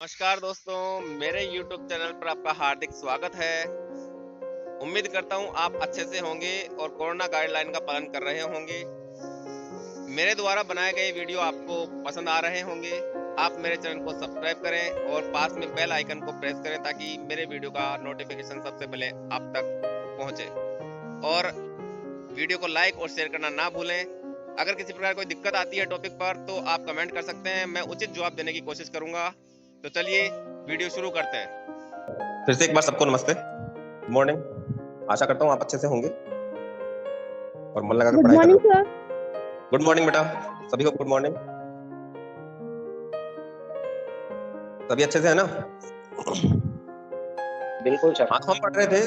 नमस्कार दोस्तों, मेरे YouTube चैनल पर आपका हार्दिक स्वागत है। उम्मीद करता हूँ आप अच्छे से होंगे और कोरोना गाइडलाइन का पालन कर रहे होंगे। मेरे द्वारा बनाए गए वीडियो आपको पसंद आ रहे होंगे। आप मेरे चैनल को सब्सक्राइब करें और पास में बेल आइकन को प्रेस करें ताकि मेरे वीडियो का नोटिफिकेशन सबसे पहले आप तक पहुँचे। और वीडियो को लाइक और शेयर करना ना भूलें। अगर किसी प्रकार कोई दिक्कत आती है टॉपिक पर तो आप कमेंट कर सकते हैं, मैं उचित जवाब देने की कोशिश करूँगा। तो चलिए वीडियो शुरू करते हैं। फिर से एक बार सबको नमस्ते, गुड मॉर्निंग। आशा करता हूँ आप अच्छे से होंगे और मन लगाकर पढ़ाई कर रहे हो। गुड मॉर्निंग बेटा, सभी को गुड मॉर्निंग। सभी अच्छे से है ना? बिल्कुल सर। हाँ, तो हम पढ़ रहे थे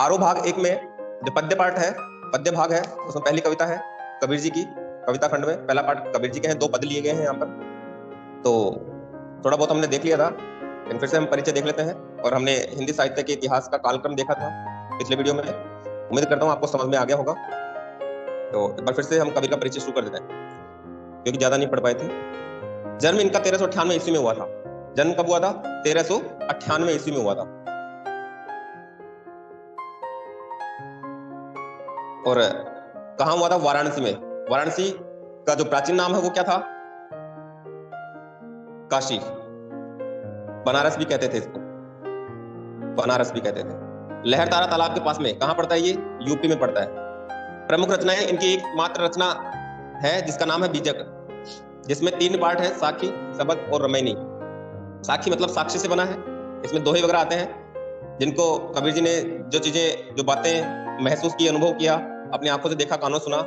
आरो भाग एक में जो पद्य पाठ है, पद्य भाग है, उसमें पहली कविता है कबीर जी की। कविता खंड में पहला पाठ कबीर जी के हैं, 2 पद लिए गए हैं यहाँ पर। तो थोड़ा बहुत हमने देख लिया था, लेकिन फिर से हम परिचय देख लेते हैं। और हमने हिंदी साहित्य के इतिहास का कालक्रम देखा था पिछले वीडियो में। उम्मीद करता हूँ आपको समझ में आ गया होगा। तो एक बार फिर से हम कबीर का परिचय शुरू कर देते हैं, क्योंकि ज्यादा नहीं पढ़ पाए थे। जन्म इनका 1398 ईस्वी में हुआ था। जन्म कब हुआ था? 1398 ईस्वी में हुआ था। और कहाँ हुआ था? वाराणसी में। वाराणसी का जो प्राचीन नाम है वो क्या था? काशी। बनारस भी कहते थे इसको, बनारस भी कहते थे। लहरतारा तालाब के पास में कहाँ पड़ता है ये? यूपी में पड़ता है। प्रमुख रचनाएं इनकी एकमात्र रचना है जिसका नाम है बीजक, जिसमें 3 पार्ट है, साखी, सबक और रमैनी। साखी मतलब साक्षी से बना है। इसमें दोहे वगैरह आते हैं जिनको कबीर जी ने जो चीजें, जो बातें महसूस की, अनुभव किया, अपनी आंखों से देखा, कानों सुना,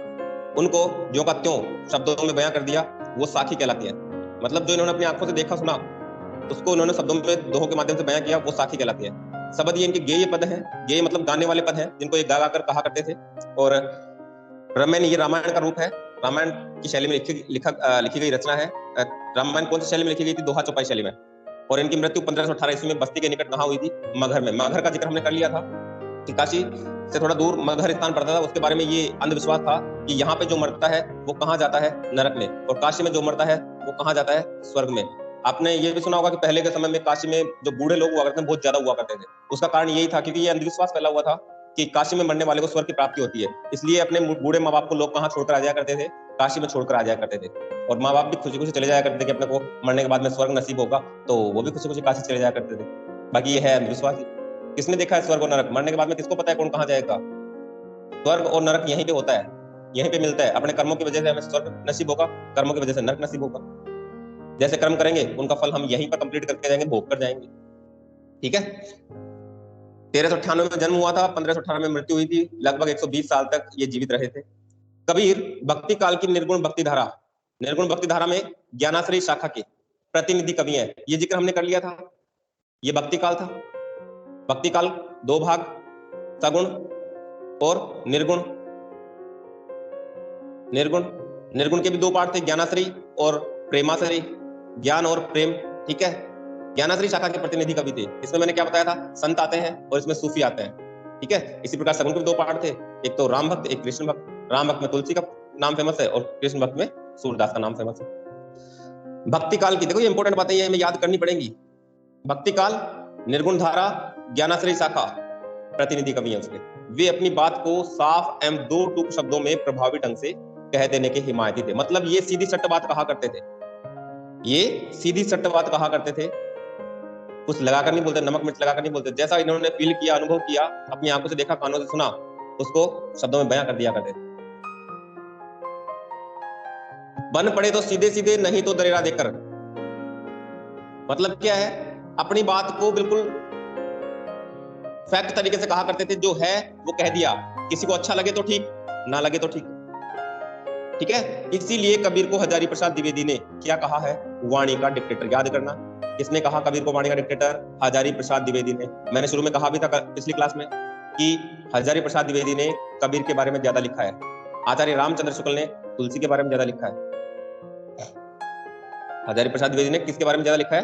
उनको ज्यों का त्यों शब्दों में बयां कर दिया, वो साखी कहलाती है। मतलब जो इन्होंने अपनी आंखों से देखा सुना उसको उन्होंने शब्दों में, दोहों के माध्यम से बयां किया, वो साखी कहलाती है। शब्द ये इनके गेय पद हैं। गेय मतलब गाने वाले पद हैं जिनको ये गा गा कर कहा करते थे। और रमैन ये रामायण का रूप है। रामायण की शैली में लिखी गई रचना है। रामायण कौन सी शैली में लिखी गई थी? दोहा चौपाई शैली में। और इनकी मृत्यु 1518 ईस्वी में बस्ती के निकट कहाँ हुई थी? मगहर में। मगहर का जिक्र हमने कर लिया था कि काशी से थोड़ा दूर मगहर स्थान पड़ता था। उसके बारे में ये अंधविश्वास था कि यहाँ पे जो मरता है वो कहाँ जाता है? नरक में। और काशी में जो मरता है वो कहाँ जाता है? स्वर्ग में। आपने ये भी सुना होगा कि पहले के समय में काशी में जो बूढ़े लोग हुआ करते हैं बहुत ज्यादा हुआ करते थे। उसका कारण यही था क्योंकि ये अंधविश्वास फैला हुआ था कि काशी में मरने वाले को स्वर्ग की प्राप्ति होती है। इसलिए अपने बूढ़े माँ बाप को लोग कहाँ छोड़कर आ जाया करते थे? काशी में छोड़कर आ जाया करते थे। और माँ बाप भी खुशी खुशी चले जाया करते थे कि अपने को मरने के बाद में स्वर्ग नसीब होगा, तो वो भी खुशी खुशी काशी चले जाया करते थे। बाकी ये है अंधविश्वास। किसने देखा है स्वर्ग और नरक? मरने के बाद में किसको पता है कौन कहाँ जाएगा? स्वर्ग और नरक यहीं पे होता है, यहीं पे मिलता है। अपने कर्मों की वजह से हमें स्वर्ग नसीब होगा, कर्मों की वजह से नरक नसीब होगा। जैसे कर्म करेंगे उनका फल हम यहीं पर कंप्लीट करके जाएंगे, भोग कर जाएंगे। ठीक है। 1398 में जन्म हुआ था, 1518 में मृत्यु हुई थी। लगभग 120 साल तक ये जीवित रहे थे। कबीर भक्ति काल की निर्गुण भक्ति धारा में ज्ञानाश्रयी शाखा के प्रतिनिधि कवि हैं। ये जिक्र हमने कर लिया था। ये भक्ति काल था। भक्ति काल 2 भाग, सगुण और निर्गुण। निर्गुण के भी 2 पार्ट थे, ज्ञानाश्रयी और प्रेमाश्रयी। ज्ञान और प्रेम। ठीक है। ज्ञानाश्रयी शाखा के प्रतिनिधि कवि थे। इसमें मैंने क्या बताया था? संत आते हैं और इसमें सूफी आते हैं। ठीक है। इसी प्रकार सगुण के भी 2 पार्ट थे, एक तो राम भक्त, एक कृष्ण भक्त। राम भक्त में तुलसी का नाम फेमस है और कृष्ण भक्त में सूरदास का नाम फेमस है। भक्ति काल की देखो ये इंपॉर्टेंट बातें ये हमें याद करनी पड़ेंगी। भक्ति काल, निर्गुण धारा, ज्ञानाश्रयी शाखा प्रतिनिधि कवि हैं उसके। वे अपनी बात को साफ एवं 2 टूक शब्दों में प्रभावी ढंग से कह देने के हिमायती थे। मतलब ये सीधी सट्ट बात कहा करते थे। ये सीधी सट्ट बात कहा करते थे, कुछ लगाकर नहीं बोलते, नमक मिर्च लगाकर नहीं बोलते। जैसा इन्होंने फील किया, अनुभव किया, अपनी आंखों से देखा, कानों से सुना, उसको शब्दों में बयां कर दिया करते थे। बन पड़े तो सीधे सीधे, नहीं तो दरेरा देकर। मतलब क्या है? अपनी बात को बिल्कुल फैक्ट तरीके से कहा करते थे। जो है वो कह दिया, किसी को अच्छा लगे तो ठीक, ना लगे तो ठीक। ठीक है। इसीलिए कबीर को हजारी प्रसाद द्विवेदी ने क्या कहा है? वाणी का डिक्टेटर। याद करना, किसने कहा कबीर को वाणी का डिक्टेटर? हजारी प्रसाद द्विवेदी ने। मैंने शुरू में कहा भी था पिछली क्लास में कि हजारी प्रसाद द्विवेदी ने कबीर के बारे में ज्यादा लिखा है। आचार्य रामचंद्र शुक्ल ने तुलसी के बारे में ज्यादा लिखा है। हजारी प्रसाद द्विवेदी ने किसके बारे में ज्यादा लिखा है?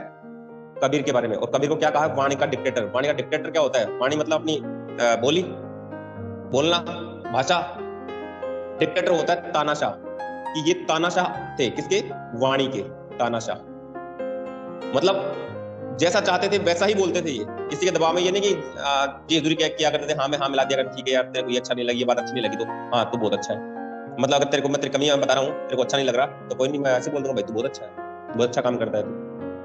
कबीर के बारे में। और कबीर को क्या कहा? वाणी का डिक्टेटर। वाणी का डिक्टेटर क्या होता है? वाणी मतलब अपनी बोली, बोलना, भाषा। डिक्टेटर होता है तानाशाह, कि ये तानाशाह थे। किसके? वाणी के तानाशाह। मतलब जैसा चाहते थे वैसा ही बोलते थे ये, किसी के दबाव में। ये नहीं कि जी हजूरी क्या किया करते थे, हाँ में हाँ मिला दिया करते, ठीक है यार तेरे को ये अच्छा नहीं लगी, ये बात अच्छी नहीं लगी तो हाँ तू बहुत अच्छा है। मतलब अगर तेरे को मैं तेरी कमियां बता रहा हूँ, तेरे को अच्छा नहीं लग रहा तो कोई नहीं, मैं ऐसे बोल दूंगा भाई तू बहुत अच्छा है, बहुत अच्छा काम करता है तू।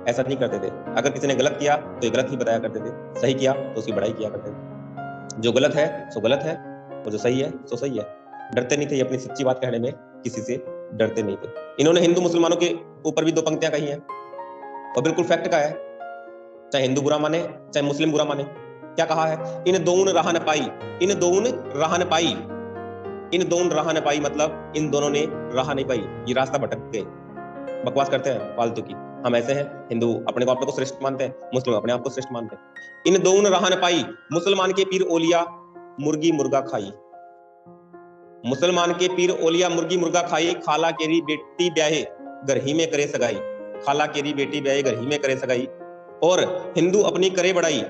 ऐसा नहीं करते थे। अगर किसी ने गलत किया तो ये गलत ही बताया करते थे, सही किया तो उसकी बड़ाई किया करते थे। जो गलत है सो गलत है, और जो सही है सो सही है। डरते नहीं थे ये अपनी सच्ची बात कहने में, किसी से डरते नहीं थे। इन्होंने हिंदू मुसलमानों के ऊपर भी 2 पंक्तियां कही हैं और बिल्कुल फैक्ट का है, चाहे हिंदू बुरा माने चाहे मुस्लिम बुरा माने। क्या कहा है? इन दोन राह न पाई, इन दोन राह न पाई, इन दोनों राह न पाई मतलब इन दोनों ने राह नहीं पाई, ये रास्ता भटक गए। बकवास करते हैं फालतू की। हम ऐसे हैं, हिंदू अपने को अपने को श्रेष्ठ मानते हैं, मुस्लिम अपने आप को श्रेष्ठ मानते हैं। इन दोनों राह न पाई, मुसलमान के पीर ओलिया मुर्गी मुर्गा खाई, मुसलमान के पीर ओलिया मुर्गी मुर्गा खाई, खाला केरी बेटी ब्याहे घर ही में करे सगाई, खाला केरी बेटी ब्याहे घर ही में करे सगाई। और हिंदू अपनी करे बड़ाई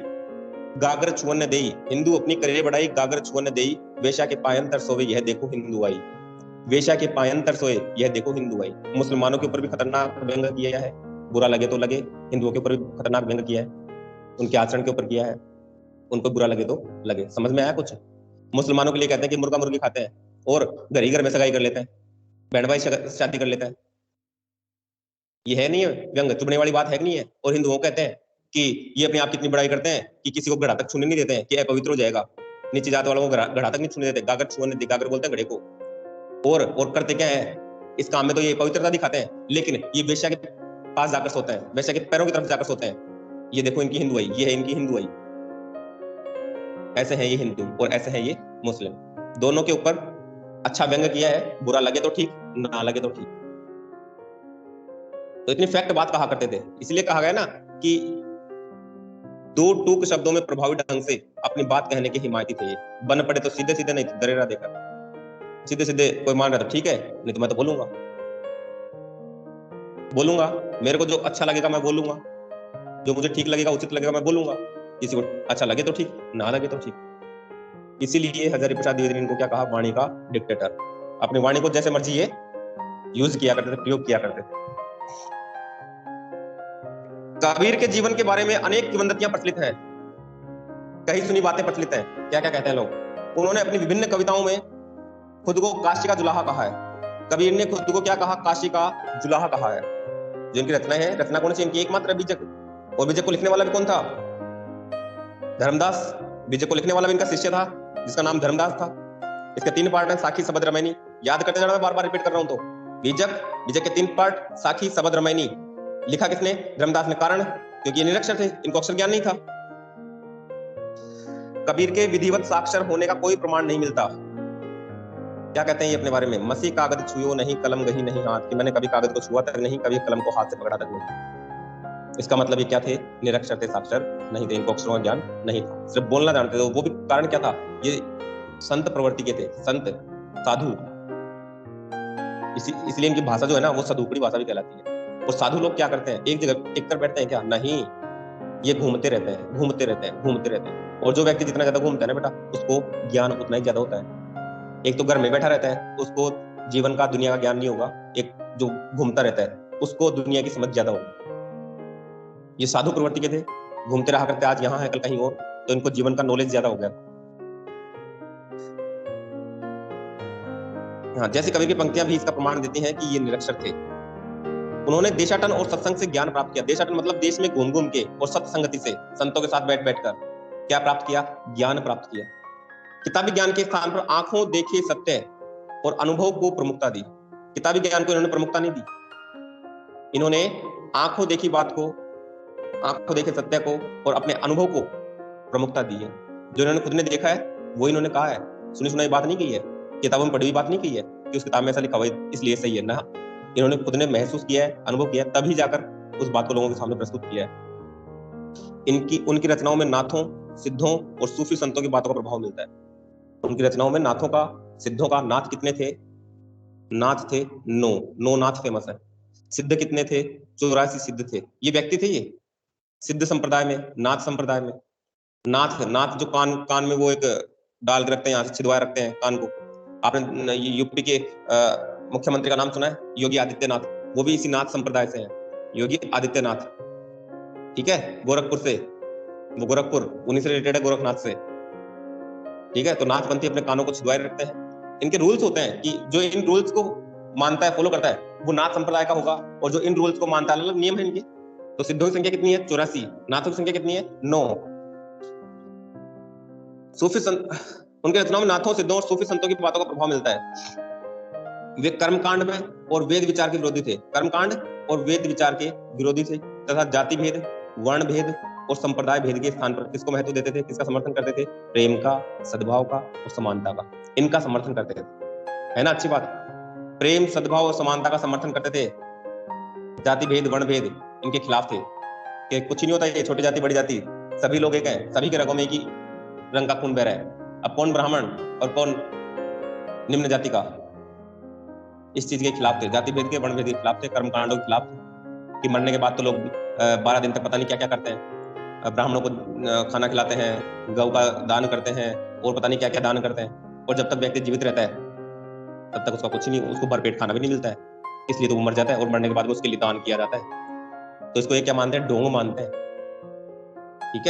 गागर छुअन न देई, हिंदू अपनी करे बड़ाई गागर छुअन न देई, वेश्या के पायन तर सोवे यह देखो हिंदू आई, वेश्या के पायन तर सोए यह देखो हिंदू आई। मुसलमानों के ऊपर भी खतरनाक व्यंग किया है, बुरा लगे तो लगे। हिंदुओं के ऊपर भी खतरनाक व्यंग किया है, उनके आचरण के ऊपर किया है, उनको बुरा लगे तो लगे। समझ में आया कुछ? मुसलमानों के लिए कहते हैं कि मुर्गा मुर्गी खाते हैं और घर ही घर में सगाई कर लेते हैं, बहन भाई शादी कर लेते हैं। ये है नहीं है व्यंग, चुभने वाली बात है कि नहीं है? और हिंदुओं कहते हैं कि ये अपने आप कितनी बड़ाई करते हैं कि किसी को घड़ा तक छूने नहीं देते हैं, कि अपवित्र हो जाएगा। नीचे जात वालों को घड़ा तक नहीं छूने देते, गागर छूने देते, गागर बोलते हैं घड़े को। और करते क्या है इस काम में? तो ये पवित्रता दिखाते हैं, लेकिन ये वेश्या के पास जाकर सोते हैं, वेश्या के पैरों की तरफ जाकर सोते हैं। ये देखो इनकी हिंदुआई, ये है इनकी हिंदुआई। ऐसे हैं ये हिंदू और ऐसे हैं ये मुस्लिम। दोनों के ऊपर अच्छा व्यंग किया है, बुरा लगे तो ठीक, ना लगे तो ठीक। तो इतनी फैक्ट बात कहा करते थे, इसलिए कहा गया ना कि 2 टूक शब्दों में प्रभावी ढंग से अपनी बात कहने के हिमायती थे ये। बन पड़े तो सीधे सीधे, नहीं तो दरेरा देकर। सीधे सीधे कोई मान रहा तो ठीक है, नहीं तो मैं तो बोलूंगा, मेरे को जो अच्छा लगेगा मैं बोलूंगा, जो मुझे ठीक लगेगा उचित लगेगा मैं बोलूंगा। किसी को अच्छा लगे तो ठीक, ना लगे तो ठीक। इसीलिए हजारी प्रसाद द्विवेदी ने इनको क्या कहा? वाणी का डिक्टेटर। अपनी वाणी को जैसे मर्जी ये यूज किया करते थे, प्रयोग किया करते थे। कबीर के जीवन के बारे में अनेक किंवदंतियां प्रचलित हैं, कई सुनी बातें प्रचलित हैं। क्या क्या कहते हैं लोग? उन्होंने अपनी विभिन्न कविताओं में खुद को काशी का जुलाहा कहा है। कबीर ने खुद को क्या कहा? काशी का जुलाहा कहा है। जो इनकी रचना है, रचना कौन सी? इनकी एकमात्र बीजक। और बीजक को लिखने वाला भी कौन था? धर्मदास। बीजक को लिखने वाला भी इनका शिष्य था, जिसका नाम धर्मदास था। इसके 3 पार्ट हैं, साखी शबद रामायणी। याद करते जाना, मैं बार बार रिपीट कर रहा हूं। तो बीजक के 3 पार्ट, साखी शबद रामायणी। लिखा किसने? धर्मदास ने। कारण? क्योंकि ये निरक्षर थे, इनको अक्षर ज्ञान नहीं था। कबीर के विधिवत साक्षर होने का कोई प्रमाण नहीं मिलता। क्या कहते हैं ये अपने बारे में? मसी कागज छुओ नहीं, कलम गही नहीं हाथ, कि मैंने कभी कागज को छुआ तक नहीं, कभी कलम को हाथ से पकड़ा तक नहीं। इसका मतलब ये क्या थे? निरक्षर थे, साक्षर नहीं थे, इनको अक्षरों का ज्ञान नहीं था, सिर्फ बोलना जानते थे। वो भी कारण क्या था? ये संत प्रवृत्ति के थे, संत साधु। इसलिए इनकी भाषा जो है ना, वो साधुकड़ी भाषा भी कहलाती है। और साधु लोग क्या करते हैं? एक जगह टिक कर बैठते हैं क्या? नहीं, ये घूमते रहते हैं, घूमते रहते हैं, घूमते रहते हैं। और जो व्यक्ति जितना ज्यादा घूमता है ना बेटा, उसको ज्ञान उतना ही ज्यादा होता है। एक तो घर में बैठा रहता है, उसको जीवन का, दुनिया का ज्ञान नहीं होगा। एक जो घूमता रहता है, उसको दुनिया की समझ ज्यादा होगी। ये साधु प्रवृत्ति के थे, घूमते रहा करते, आज यहाँ है कल कहीं और, तो इनको जीवन का नॉलेज ज्यादा हो गया। हाँ, जैसे कवि की पंक्तियां भी इसका प्रमाण देती हैं कि ये निरक्षर थे। उन्होंने देशाटन और सत्संग से ज्ञान प्राप्त किया। देशाटन मतलब देश में घूम घूम के और सत्संगति से, संतों के साथ बैठ बैठकर क्या प्राप्त किया? ज्ञान प्राप्त किया। किताबी ज्ञान के स्थान पर आंखों देखे सत्य और अनुभव को प्रमुखता दी। किताबी ज्ञान को इन्होंने प्रमुखता नहीं दी, इन्होंने आंखों देखी बात को, आंखों देखे सत्य को और अपने अनुभव को प्रमुखता दी है। जो इन्होंने खुद ने देखा है वो इन्होंने कहा है, सुनी सुनाई बात नहीं की है, किताबों में पढ़ी हुई बात नहीं की है कि उस किताब में ऐसा लिखा हुआ है इसलिए सही है ना। इन्होंने खुद ने महसूस किया है, अनुभव किया है, तभी जाकर उस बात को लोगों के सामने प्रस्तुत किया है। उनकी रचनाओं में नाथों, सिद्धों और सूफी संतों की बातों का प्रभाव मिलता है। उनकी रचनाओं में नाथों का, सिद्धों का, नाथ कितने थे? नाथ थे 9 नाथ फेमस है। सिद्ध कितने थे? 84 सिद्ध थे। ये व्यक्ति थे, ये सिद्ध संप्रदाय में, नाथ संप्रदाय में। नाथ जो कान में वो एक डाल के रखते हैं, यहाँ से छिदवाए रखते हैं कान को। आपने यूपी के मुख्यमंत्री का नाम सुना है? योगी आदित्यनाथ, वो भी इसी नाथ संप्रदाय से हैं, योगी आदित्यनाथ। ठीक है, गोरखपुर से, वो गोरखपुर उन्हीं से रिलेटेड है, गोरखनाथ से। ठीक है, तो नाथपंथी अपने कानों को छिदवाए रखते हैं। इनके रूल्स होते हैं कि जो इन रूल्स को मानता है, फॉलो करता है, वो नाथ संप्रदाय का होगा, और जो इन रूल्स को मानता है, अलग नियम है इनके। तो सिद्धों की संख्या कितनी है? 84। नाथों की संख्या कितनी है? 9। सूफी संत, उनके रचनाओं में नाथों, सिद्धों और सूफी संतों की बातों का प्रभाव मिलता है। वे कर्मकांड में और वेद विचार के विरोधी थे, कर्मकांड और वेद विचार के विरोधी थे, तथा जाति भेद, वर्ण भेद और संप्रदाय भेद के स्थान पर किसको महत्व देते थे, किसका समर्थन करते थे? प्रेम का, सद्भाव का और समानता का, इनका समर्थन करते थे। है ना अच्छी बात? प्रेम, सद्भाव और समानता का समर्थन करते थे। जाति भेद, वर्ण भेद इनके खिलाफ थे कि कुछ ही नहीं होता, ये छोटी जाति बड़ी जाति सभी लोग एक हैं, सभी के रगों में एक ही रंग का खून बह रहा है। अब कौन ब्राह्मण और कौन निम्न जाति का, इस चीज के खिलाफ थे, जाति भेद के, वर्ण भेद के खिलाफ थे, कर्मकांडों के खिलाफ थे कि मरने के बाद तो लोग 12 दिन तक पता नहीं क्या क्या करते हैं, ब्राह्मणों को खाना खिलाते हैं, गौ का दान करते हैं और पता नहीं क्या क्या दान करते हैं, और जब तक व्यक्ति जीवित रहता है तब तक उसका कुछ नहीं, उसको भरपेट खाना भी नहीं मिलता है, इसलिए तो वो मर जाता है और मरने के बाद उसके लिए दान किया जाता है। तो इसको ये क्या मानते हैं? ढोंग मानते हैं। ठीक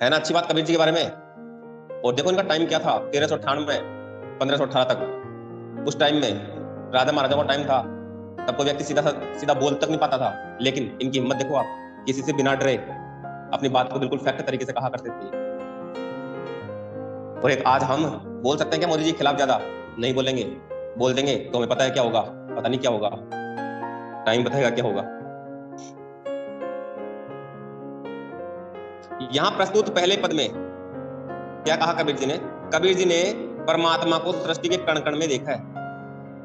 है ना अच्छी बात कबीर जी के बारे में। और देखो इनका टाइम क्या था, 1398 1518 तक। उस टाइम में राजा महाराजा का टाइम था, तब कोई व्यक्ति सीधा बोल तक नहीं पाता था, लेकिन इनकी हिम्मत देखो आप, किसी से बिना डरे अपनी बात को बिल्कुल फैक्ट तरीके से कहा करते थे। और एक आज हम बोल सकते हैं क्या मोदी जी के खिलाफ? ज्यादा नहीं बोलेंगे, बोल देंगे तो हमें पता है क्या होगा, पता नहीं क्या होगा, टाइम बताएगा क्या होगा। यहां प्रस्तुत पहले पद में क्या कहा कबीर जी ने? कबीर जी ने परमात्मा को सृष्टि के कण कण में देखा है।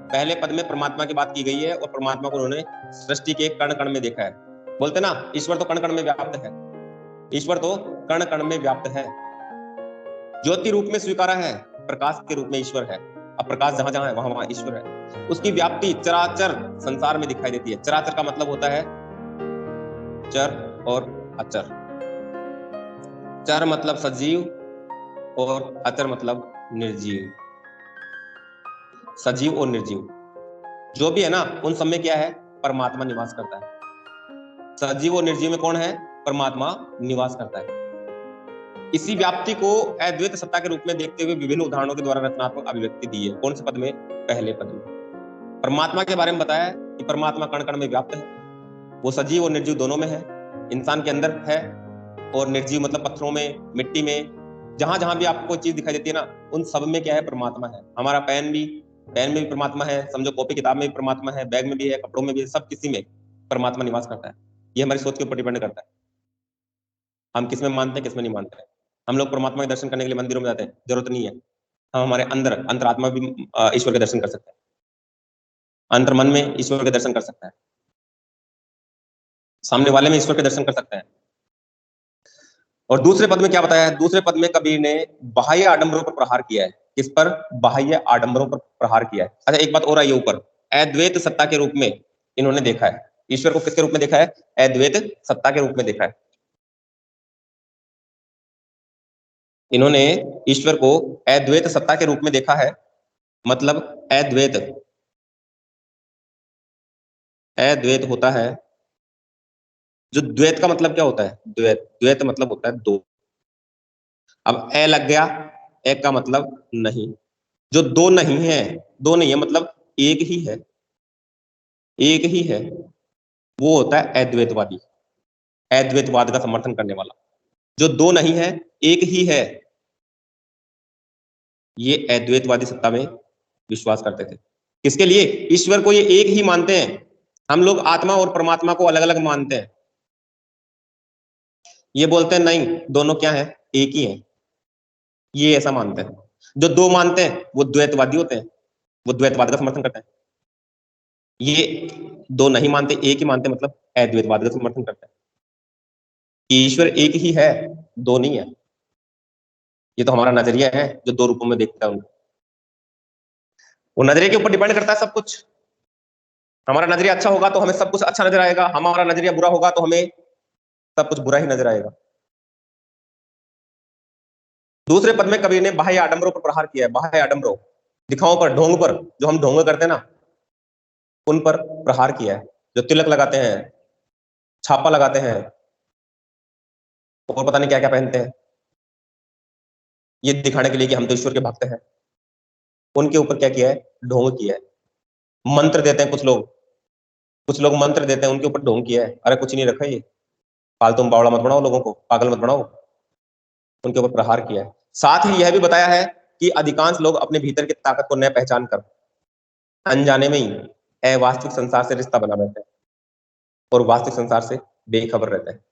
पहले पद में परमात्मा की बात की गई है और परमात्मा को उन्होंने सृष्टि के कण कण में देखा है। बोलते ना, ईश्वर तो कण कण में व्याप्त है, ईश्वर तो कण कण में व्याप्त है। ज्योति रूप में स्वीकारा है, प्रकाश के रूप में ईश्वर है। अब प्रकाश जहां जहां है वहां वहां ईश्वर है। उसकी व्याप्ति चराचर संसार में दिखाई देती है। चराचर का मतलब होता है चर और अचर। चर मतलब सजीव और अचर मतलब निर्जीव। सजीव और निर्जीव जो भी है ना, उन सब में क्या है? परमात्मा निवास करता है। सजीव और निर्जीव में कौन है? परमात्मा निवास करता है। इसी व्याप्ति को अद्वैत सत्ता के रूप में देखते हुए विभिन्न उदाहरणों के द्वारा रचनात्मक अभिव्यक्ति दी है। कौन से पद में? पहले पद में। परमात्मा के बारे में बताया कि परमात्मा कण कण में व्याप्त है, वो सजीव और निर्जीव दोनों में है। इंसान के अंदर है, और निर्जीव मतलब पत्थरों में, मिट्टी में, जहां जहां भी आपको चीज दिखाई देती है ना, उन सब में क्या है? परमात्मा है। हमारा पेन में भी परमात्मा है, समझो कॉपी किताब में भी परमात्मा है, बैग में भी है, कपड़ों में भी है, सब किसी में परमात्मा निवास करता है। ये हमारी सोच के ऊपर डिपेंड करता है, हम किस में मानते हैं, किस में नहीं मानते हैं। हम लोग परमात्मा के दर्शन करने के लिए मंदिरों में जाते हैं, जरूरत नहीं है। हम हमारे अंदर अंतरात्मा भी ईश्वर के दर्शन कर सकते हैं, अंतर मन में ईश्वर के दर्शन कर सकता है, सामने वाले में ईश्वर के दर्शन कर सकता है। और दूसरे पद में क्या बताया है? दूसरे पद में कबीर ने बाह्य आडंबरों पर प्रहार किया है। किस पर? बाह्य आडंबरों पर प्रहार किया है। अच्छा एक बात और आई ऊपर, अद्वैत सत्ता के रूप में इन्होंने देखा है। ईश्वर को किसके रूप में देखा है? अद्वैत सत्ता के रूप में देखा है। इन्होंने ईश्वर को अद्वैत सत्ता के रूप में देखा है। मतलब अद्वैत, अद्वैत होता है, जो द्वैत का मतलब क्या होता है? द्वैत, द्वैत मतलब होता है दो। अब ए लग गया, एक का मतलब नहीं। जो दो नहीं है, दो नहीं है मतलब एक ही है, एक ही है, वो होता है अद्वैतवादी, अद्वैतवाद का समर्थन करने वाला। जो दो नहीं है, एक ही है, ये अद्वैतवादी सत्ता में विश्वास करते थे। किसके लिए? ईश्वर को ये एक ही मानते हैं। हम लोग आत्मा और परमात्मा को अलग अलग मानते हैं। ये बोलते हैं नहीं, दोनों क्या है? एक ही है। ये ऐसा मानते हैं। जो दो मानते हैं वो द्वैतवादी होते हैं, वो द्वैतवाद का समर्थन करते हैं। ये दो नहीं मानते, एक ही मानते, मतलब अद्वैतवाद का समर्थन करते हैं कि ईश्वर एक ही है, दो नहीं है। ये तो हमारा नजरिया है जो दो रूपों में देखता है उनको। वो नजरिए के ऊपर डिपेंड करता है सब कुछ। हमारा नजरिया अच्छा होगा तो हमें सब कुछ अच्छा नजर आएगा, हमारा नजरिया बुरा होगा तो हमें सब कुछ बुरा ही नजर आएगा। दूसरे पद में कबीर ने बाह्य आडंबरों पर प्रहार किया है। बाह्य आडंबरों, दिखाओं पर, ढोंग पर, जो हम ढोंग करते हैं ना, उन पर प्रहार किया है। जो तिलक लगाते हैं, छापा लगाते हैं, और पता नहीं क्या क्या पहनते हैं, ये दिखाने के लिए कि हम तो ईश्वर के भक्त हैं। उनके ऊपर क्या किया है? ढोंग किया है। मंत्र देते हैं कुछ लोग मंत्र देते हैं, उनके ऊपर ढोंग किया है। अरे कुछ नहीं रखा ये, फालतू में बावड़ा मत बनाओ, लोगों को पागल मत बनाओ। उनके ऊपर प्रहार किया है। साथ ही यह भी बताया है कि अधिकांश लोग अपने भीतर की ताकत को न पहचान कर अनजाने में ही अवास्तविक संसार से रिश्ता बना बैठे हैं और वास्तविक संसार से बेखबर रहते हैं।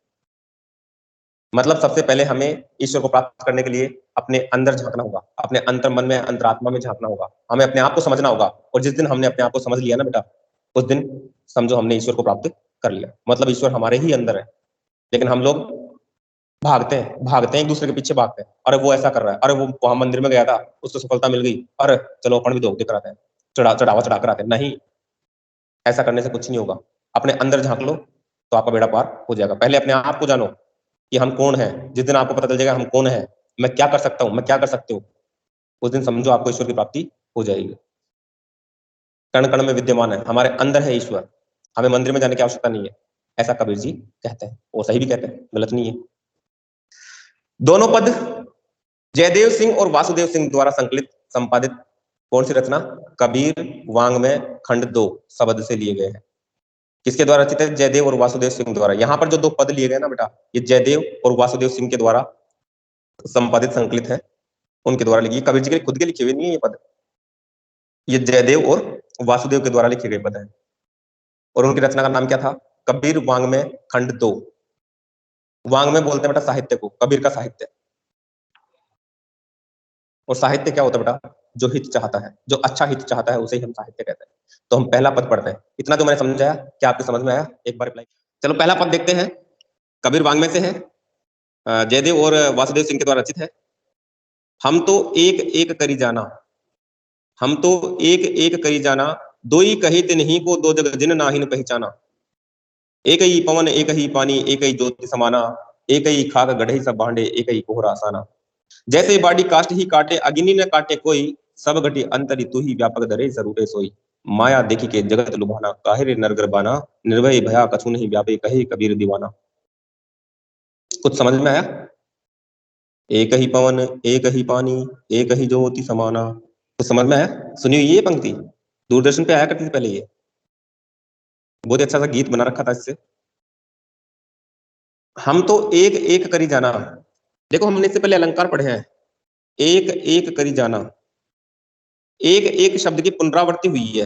मतलब सबसे पहले हमें ईश्वर को प्राप्त करने के लिए अपने अंदर झांकना होगा, अपने अंतर मन में, अंतरात्मा में झांकना होगा। हमें अपने आप को समझना होगा, और जिस दिन हमने अपने आप को समझ लिया ना बेटा, उस दिन समझो हमने ईश्वर को प्राप्त कर लिया। मतलब ईश्वर हमारे ही अंदर है, लेकिन हम लोग भागते हैं एक दूसरे के पीछे भागते हैं। अरे वो ऐसा कर रहा है, अरे वो वहां मंदिर में गया था, उसको सफलता मिल गई, अरे चलो अपन भी दो दिख कराते हैं, चढ़ावा चढ़ा कर आते हैं। नहीं, ऐसा करने से कुछ नहीं होगा। अपने अंदर झांक लो तो आपका बेड़ा पार हो जाएगा। पहले अपने आप को जानो कि हम कौन है। जिस दिन आपको पता चल जाएगा हम कौन है, मैं क्या कर सकता हूँ, मैं क्या कर सकते हो, उस दिन समझो आपको ईश्वर की प्राप्ति हो जाएगी। कण कण में विद्यमान है, हमारे अंदर है ईश्वर, हमें मंदिर में जाने की आवश्यकता नहीं है, ऐसा कबीर जी कहते हैं। वो सही भी कहते हैं, गलत नहीं है। दोनों पद जयदेव सिंह और वासुदेव सिंह द्वारा संकलित संपादित कौन सी रचना? कबीर वांग में खंड 2 शब्द से लिए गए हैं। किसके द्वारा रचित है? जयदेव और वासुदेव सिंह द्वारा। यहाँ पर जो दो पद लिए गए ना बेटा, ये जयदेव और वासुदेव सिंह के द्वारा संपादित संकलित है, उनके द्वारा लिखी। कबीर जी के खुद के लिखे हुए नहीं है ये पद, ये जयदेव और वासुदेव के द्वारा लिखे गए पद है। और उनकी रचना का नाम क्या था? कबीर वांग में खंड 2। वांग में बोलते हैं बेटा साहित्य को, कबीर का साहित्य। और साहित्य क्या होता है बेटा? जो हित चाहता है, जो अच्छा हित चाहता है, उसे ही हम साहित्य कहते हैं। तो हम पहला पद पढ़ते हैं। इतना तो मैंने समझाया, क्या आपके समझ में आया? एक बार रिप्लाई। चलो पहला पद देखते हैं, कबीर वांग में से है, जयदेव और वासुदेव सिंह के द्वारा रचित है। हम तो एक एक करी जाना, हम तो एक एक करी जाना, दो ही कही तिन्हीं को दो जग जिन नाहिन पहचाना। एक ही पवन एक ही पानी एक ही ज्योति समाना, एक ही खाक गढ़े सब भांडे एक ही कोहरा आसाना। जैसे बाड़ी काष्ट ही काटे अग्नि न काटे कोई, सब घटी अंतरी तू ही व्यापक दरे जरूरे सोई। माया देखी के जगत लुभाना, काहे रे नरगर बाना, निर्भय भया कछु नहीं व्यापे कहे कबीर दीवाना। कुछ समझ में आया? एक ही पवन एक ही पानी एक ही ज्योति समाना। कुछ समझ में आया? सुनिए ये पंक्ति दूरदर्शन पे आया करती थी पहले, ये बहुत अच्छा सा गीत बना रखा था इससे। हम तो एक एक करी जाना, देखो हमने इससे पहले अलंकार पढ़े हैं। एक एक करी जाना, एक एक शब्द की पुनरावृत्ति हुई है।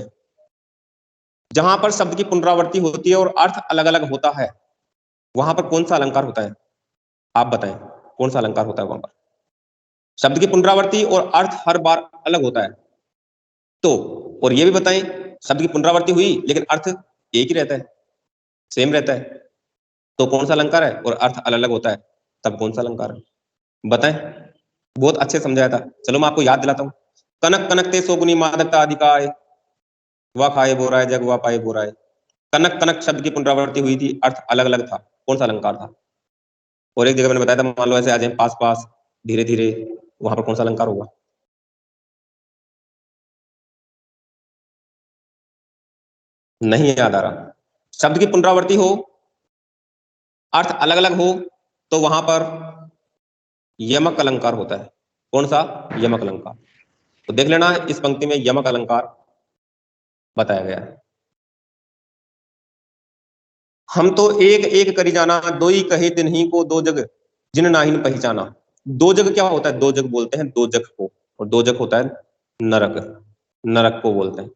जहां पर शब्द की पुनरावृत्ति होती है और अर्थ अलग अलग होता है, वहां पर कौन सा अलंकार होता है? आप बताएं, कौन सा अलंकार होता है वहां पर? शब्द की पुनरावृत्ति और अर्थ हर बार अलग होता है तो। और ये भी बताएं, शब्द की पुनरावृत्ति हुई लेकिन अर्थ एक ही रहता है, सेम रहता है, तो कौन सा अलंकार है? और अर्थ अलग अलग होता है, तब कौन सा अलंकार है? बताएं। बहुत अच्छे समझाया था। चलो मैं आपको याद दिलाता हूँ। कनक कनक ते सोगुनी मादकता अधिकाय, वह खाए बोराय जग वह पाए बोराय। कनक कनक शब्द की पुनरावृत्ति हुई थी, अर्थ अलग अलग था, कौन सा अलंकार था? और एक जगह मैंने बताया था, मान लो ऐसे आ जाए पास पास धीरे धीरे, वहां पर कौन सा अलंकार होगा? नहीं याद आ रहा। शब्द की पुनरावृत्ति हो, अर्थ अलग अलग हो, तो वहां पर यमक अलंकार होता है। कौन सा? यमक अलंकार। तो देख लेना इस पंक्ति में यमक अलंकार बताया गया है। हम तो एक एक करी जाना, दो ही कहे तिन्हीं को दो जग जिन नाहिन पहचाना। दो जग क्या होता है? दो जग बोलते हैं दो जग को, और दो जग होता है नरक, नरक को बोलते हैं।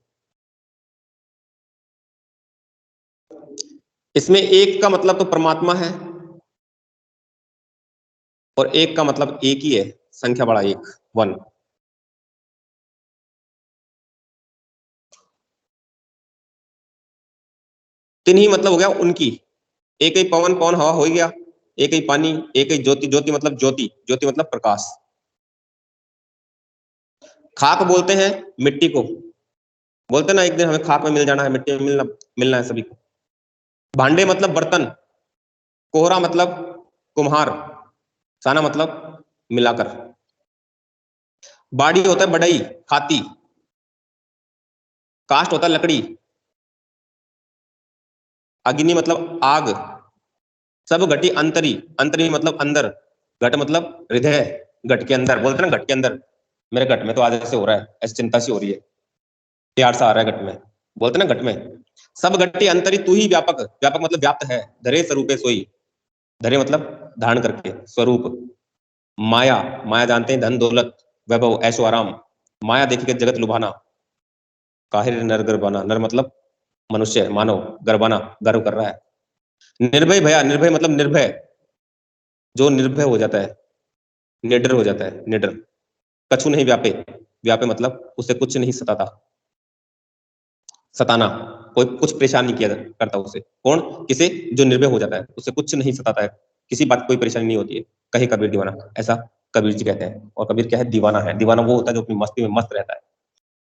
इसमें एक का मतलब तो परमात्मा है, और एक का मतलब एक ही है, संख्या बड़ा एक, 1। तिन्हीं मतलब हो गया उनकी। एक ही पवन, पवन हवा हो गया, एक ही पानी, एक ही ज्योति, ज्योति मतलब ज्योति, ज्योति मतलब प्रकाश। खाक बोलते हैं मिट्टी को, बोलते ना एक दिन हमें खाक में मिल जाना है, मिट्टी में मिलना मिलना है सभी को। भांडे मतलब बर्तन, कोहरा मतलब कुम्हार, साना मतलब मिलाकर। बाड़ी होता है बढ़ई, हाथी। काष्ट होता है लकड़ी। अग्नि मतलब आग, सब घटी अंतरी, अंतरी मतलब अंदर, घट मतलब हृदय, घट के अंदर, बोलते ना घट के अंदर, मेरे घट में तो आज ऐसे हो रहा है, ऐसी चिंता सी हो रही है, प्यार सा आ रहा है घट में, बोलते ना घट में। सब घटी अंतरी तू ही व्यापक, व्यापक मतलब व्याप्त है, धरे स्वरूपे सोई, धरे मतलब धारण करके, स्वरूप, माया, माया जानते हैं धन दौलत वैभव ऐशो आराम, माया देखी के जगत लुभाना, काहिर नर गर्भाना, नर मतलब मनुष्य मानव, गर्भाना गर्व कर रहा है, निर्भय भया, निर्भय मतलब निर्भय, जो निर्भय हो जाता है, निडर हो जाता है, निडर, कछु नहीं व्यापे, व्यापे मतलब उसे कुछ नहीं सताता, सताना, कोई कुछ परेशान नहीं किया करता उसे, कौन, किसे, जो निर्भय हो जाता है, उसे कुछ नहीं सताता है, किसी बात की कोई परेशानी नहीं होती है, कहे कबीर दीवाना, ऐसा कबीर जी कहते हैं। और कबीर क्या है, दीवाना है, दीवाना वो होता है जो अपनी मस्ती में मस्त रहता है,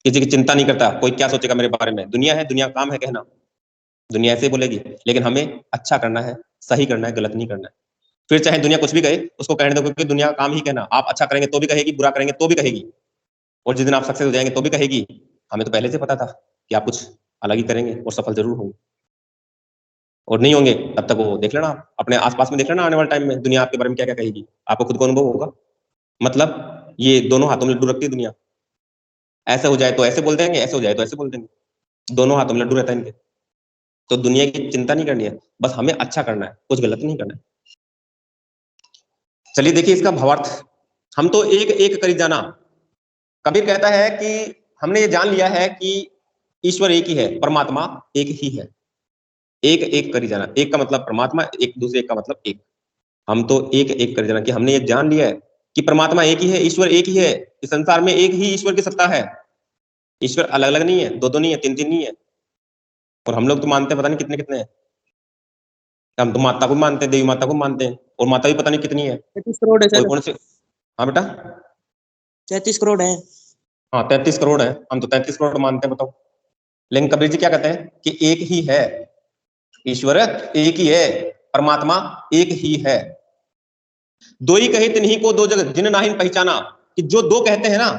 किसी की चिंता नहीं करता, कोई क्या सोचेगा मेरे बारे में, दुनिया है, दुनिया काम है कहना, दुनिया ऐसे बोलेगी, लेकिन हमें अच्छा करना है, सही करना है, गलत नहीं करना है, फिर चाहे दुनिया कुछ भी कहे उसको कहने दो, क्योंकि दुनिया काम ही कहना, आप अच्छा करेंगे तो भी कहेगी, बुरा करेंगे तो भी कहेगी, और जिस दिन आप सक्सेस हो जाएंगे तो भी कहेगी, हमें तो पहले से पता था कि आप कुछ अलग ही करेंगे और सफल जरूर होंगे, और नहीं होंगे तब तक वो देख लेना, आप अपने आसपास में देख लेना, आने वाले टाइम में दुनिया आपके बारे में क्या क्या कहेगी, आपको खुद को अनुभव होगा। मतलब ये दोनों हाथों में लड्डू रखती है दुनिया, ऐसे हो जाए तो ऐसे बोल देंगे, ऐसे हो जाए तो ऐसे बोल देंगे, दोनों हाथों में लड्डू रहता है इनके, तो दुनिया की चिंता नहीं करनी है, बस हमें अच्छा करना है, कुछ गलत नहीं करना है। चलिए देखिए इसका भावार्थ, हम तो एक एक करी जाना, कबीर कहता है कि हमने ये जान लिया है कि ईश्वर एक ही है, परमात्मा एक ही है, एक एक करी जाना, एक का मतलब परमात्मा, एक दूसरे का मतलब एक, हम तो एक एक करी जाना कि हमने ये जान लिया है कि परमात्मा एक ही है, ईश्वर एक ही है, इस संसार में एक ही ईश्वर की सत्ता है, ईश्वर अलग अलग नहीं है, दो दो नहीं है, तीन तीन नहीं है, और हम लोग तो मानते हैं पता नहीं कितने कितने हैं, हम तो माता को मानते हैं, देवी माता को मानते हैं, और माता भी पता नहीं कितनी है, 33 करोड़ है कोई सर। कौन से, हाँ बेटा 33 करोड़ है। हाँ 33 करोड़ है, हम तो 33 करोड़ मानते हैं, बताओ। लेकिन कबीर जी क्या कहते हैं कि एक ही है, ईश्वर एक ही है, परमात्मा एक ही है, दो ही कहे तिन्हीं को दो जगत जिन नाहिन पहचाना, कि जो दो कहते हैं ना,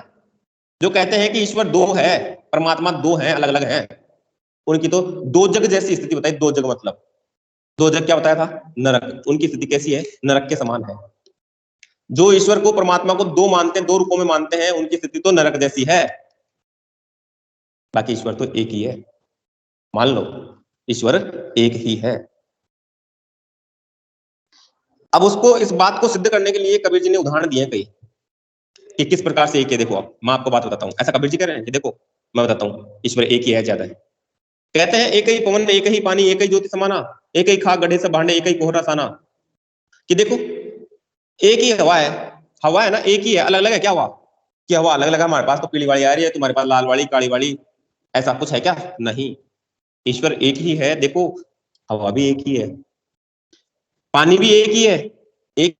जो कहते हैं कि ईश्वर दो है, परमात्मा दो है, अलग अलग है, उनकी तो दो जग जैसी स्थिति बताई, दो जग मतलब, दो जग क्या बताया था, नरक, उनकी स्थिति कैसी है, नरक के समान है, जो ईश्वर को परमात्मा को दो मानते हैं, दो रूपों में मानते हैं, उनकी स्थिति तो नरक जैसी है, बाकी ईश्वर तो एक ही है, मान लो ईश्वर एक ही है। अब उसको, इस बात को सिद्ध करने के लिए कबीर जी ने उदाहरण दिए कई, कि किस प्रकार से एक है, देखो आप, मैं आपको बात बताता हूं, ऐसा कबीर जी कह रहे हैं कि देखो मैं बताता हूं, ईश्वर एक ही है, ज्यादा है, कहते हैं एक ही पवन, एक ही पानी, एक ही ज्योति समाना, एक ही खाक गढ़े से भांडे, एक ही कोहरा साना, कि देखो एक ही हवा है, हवा है ना, एक ही है, अलग अलग है क्या हवा, कि हवा अलग अलग है, हमारे पास तो पीली वाली आ रही है, तुम्हारे पास लाल वाली, काली वाली, ऐसा कुछ है क्या, नहीं, ईश्वर एक ही है, देखो हवा भी एक ही है, पानी भी एक ही है, एक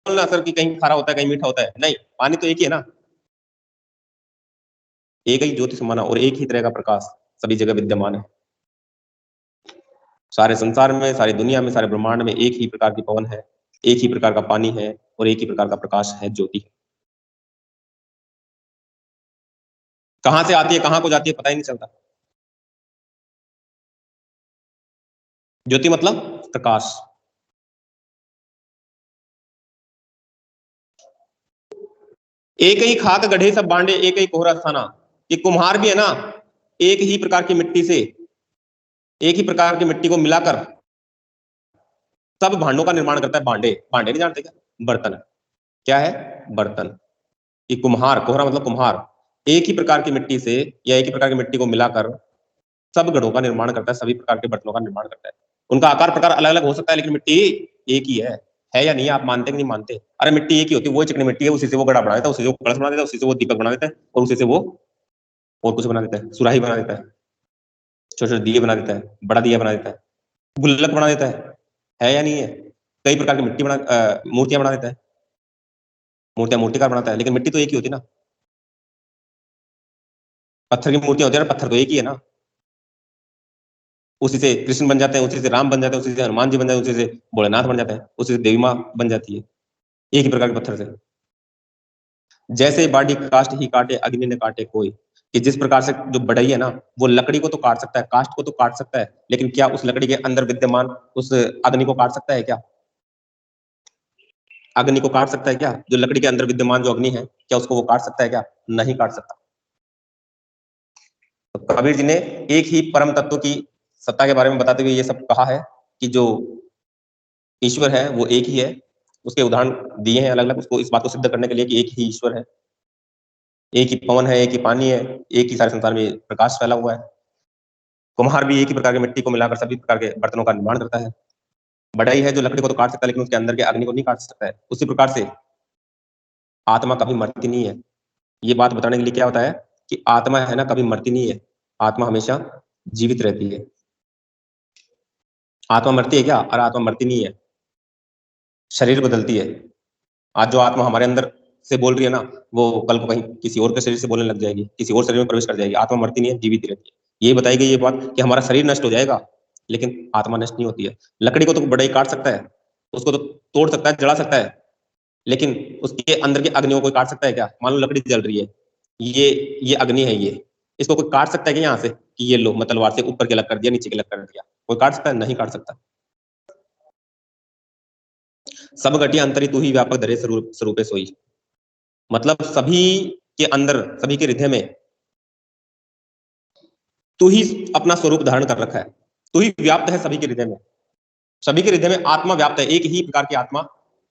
बोलना सर कि कहीं खारा होता है कहीं मीठा होता है, नहीं, पानी तो एक ही है ना, एक ही ज्योति समाना, और एक ही तरह का प्रकाश सभी जगह विद्यमान है, सारे संसार में, सारी दुनिया में, सारे ब्रह्मांड में एक ही प्रकार की पवन है, एक ही प्रकार का पानी है, और एक ही प्रकार का प्रकाश है, ज्योति। कहां से आती है कहां को जाती है पता ही नहीं चलता, ज्योति मतलब प्रकाश, एक ही खाक गढ़े सब बांडे, एक ही कोहरा स्थाना, ये कुम्हार भी है ना, एक ही प्रकार की मिट्टी से, एक ही प्रकार की मिट्टी को मिलाकर सब भांडों का निर्माण करता है, भांडे, भांडे नहीं जानते क्या, बर्तन, क्या है, बर्तन, ये कुम्हार, कोहरा मतलब कुम्हार, एक ही प्रकार की मिट्टी से या एक ही प्रकार की मिट्टी को मिलाकर सब घड़ों का निर्माण करता है, सभी प्रकार के बर्तनों का निर्माण करता है, उनका आकार प्रकार अलग अलग हो सकता है, लेकिन मिट्टी एक ही है या नहीं, आप मानते कि नहीं मानते, अरे मिट्टी एक ही होती है, वो चिकनी मिट्टी है, उसी से वो घड़ा बना देता है, उसी से वो कलश बना देता है, उसी से वो दीपक बना देता है, और उसी से वो और कुछ बना देता है, सुराही बना देता है, छोटे छोटे दिए बना देता है, बड़ा दिया बना देता है, गुल्लक बना देता है या नहीं है, कई प्रकार की मिट्टी मूर्तियां बना देता है, मूर्तियां मूर्तिकार बनाता है, लेकिन मिट्टी तो एक ही होती है ना, पत्थर की मूर्तियां होती है ना, पत्थर तो एक ही है ना, उसी से कृष्ण बन जाते हैं, उसी से राम बन जाते हैं, उसी से हनुमान जी बन जाते हैं, उसी से भोलेनाथ बन जाते हैं, उसी से देवी माँ बन जाती है, एक ही प्रकार के पत्थर से, जैसे बाडी कास्ट ही काटे अग्नि ने काटे कोई, कि जिस प्रकार से जो बढ़ई है ना, वो लकड़ी को तो काट सकता है, काष्ठ को तो काट सकता है, लेकिन क्या उस लकड़ी के अंदर विद्यमान उस अग्नि को काट सकता है क्या? अग्नि को काट सकता है क्या? जो लकड़ी के अंदर विद्यमान जो अग्नि है, क्या उसको वो काट सकता है क्या? नहीं काट सकता। तो कबीर जी ने एक ही परम तत्व की सत्ता के बारे में बताते हुए ये सब कहा है कि जो ईश्वर है वो एक ही है। उसके उदाहरण दिए हैं अलग-अलग उसको इस बात को सिद्ध करने के लिए कि एक ही ईश्वर है। एक ही पवन है, एक ही पानी है, एक ही सारे संसार में प्रकाश फैला हुआ है। कुम्हार भी एक ही प्रकार की मिट्टी को मिलाकर सभी प्रकार के बर्तनों का निर्माण करता है। बढ़ई है जो लकड़ी को तो काट सकता है लेकिन उसके अंदर के अग्नि को नहीं काट सकता है। उसी प्रकार से आत्मा कभी मरती नहीं है। ये बात बताने के लिए क्या होता है कि आत्मा है ना कभी मरती नहीं है। आत्मा हमेशा जीवित रहती है। आत्मा मरती है क्या? अरे आत्मा मरती नहीं है। शरीर बदलती है। आज जो आत्मा हमारे अंदर से बोल रही है ना, वो कल को कहीं किसी और के शरीर से बोलने लग जाएगी, किसी और शरीर में प्रवेश कर जाएगी। आत्मा मरती नहीं है, जीवित ही रहती है। यही बताई गई ये बात कि हमारा शरीर नष्ट हो जाएगा, लेकिन आत्मा नष्ट नहीं होती है। लकड़ी को तो बढ़ई काट सकता है, उसको तो तोड़ सकता है, जला सकता है, लेकिन उसके अंदर के अग्नि को कोई काट सकता है क्या? मान लो लकड़ी जल रही है, ये अग्नि है ये, इसको कोई काट सकता है क्या यहाँ से कि ये लो मैं तलवार से ऊपर के अलग कर दिया, नीचे के अलग कर दिया? कोई काट सकता है? नहीं काट सकता। सब घटिया अंतरी तू ही व्यापक धरे स्वरूपे सोई। मतलब सभी के अंदर, सभी के हृदय में तू ही अपना स्वरूप धारण कर रखा है। तू ही व्याप्त है सभी के हृदय में। सभी के हृदय में आत्मा व्याप्त है, एक ही प्रकार की आत्मा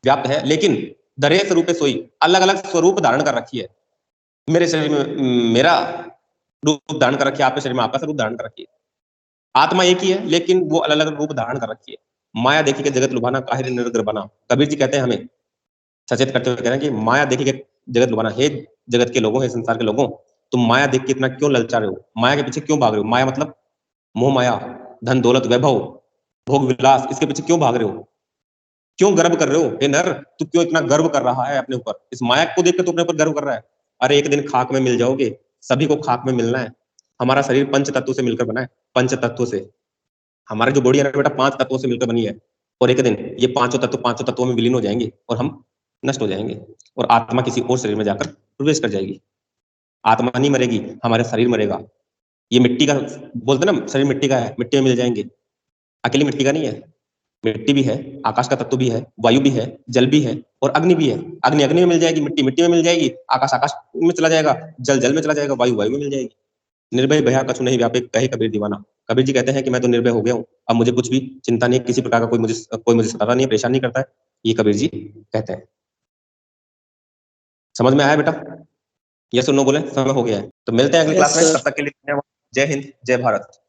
व्याप्त है, लेकिन धरे स्वरूपे सोई, अलग अलग स्वरूप धारण कर रखी है। मेरे शरीर में मेरा रूप धारण कर रखी है, आपके शरीर में आपका स्वरूप धारण कर रखी है। आत्मा एक ही है, लेकिन वो अलग अलग रूप धारण कर रखी है। माया देखी के जगत लुभाना, काहे निर्गर बना। कबीर जी कहते हैं हमें सचेत करते हुए कह रहे हैं कि माया देखी के जगत लुभाना। हे जगत के लोगों, हे संसार के लोगों, तुम माया देख के इतना क्यों ललचा रहे हो? माया के पीछे क्यों भाग रहे हो? माया मतलब मोह माया, धन दौलत वैभव भोग विलास, इसके पीछे क्यों भाग रहे हो? क्यों गर्व कर रहे हो? हे नर, तू क्यों इतना गर्व कर रहा है अपने ऊपर? इस माया को देख के तू अपने ऊपर गर्व कर रहा है। अरे एक दिन खाक में मिल जाओगे, सभी को खाक में मिलना है। हमारा शरीर पंच तत्व से मिलकर बना है, पंच तत्व से। हमारी जो बॉडी है ना बेटा, पांच तत्वों से मिलकर बनी है, और एक दिन ये पांचों तत्वों में विलीन हो जाएंगे और हम नष्ट हो जाएंगे, और आत्मा किसी और शरीर में जाकर प्रवेश कर जाएगी। आत्मा नहीं मरेगी, हमारा शरीर मरेगा। ये मिट्टी का बोलते ना, शरीर मिट्टी का है, मिट्टी में मिल जाएंगे। अकेली मिट्टी का नहीं है, मिट्टी भी है, आकाश का तत्व भी है, वायु भी है, जल भी है, और अग्नि भी है। अग्नि अग्नि में मिल जाएगी, मिट्टी मिट्टी में मिल जाएगी, आकाश आकाश में चला जाएगा, जल जल में चला जाएगा, वायु वायु में मिल जाएगी। निर्भय भया कछु नहीं व्यापे, कहे कबीर दीवाना। कबीर जी कहते हैं कि मैं तो निर्भय हो गया हूँ, अब मुझे कुछ भी चिंता नहीं है, किसी प्रकार का कोई मुझे सताता नहीं है, परेशान नहीं करता है। ये कबीर जी कहते हैं। समझ में आया बेटा? यस और नो बोले, समय हो गया है। तो मिलते हैं अगली यस क्लास में, सर। तब तक के लिए धन्यवाद। जय हिंद, जय भारत।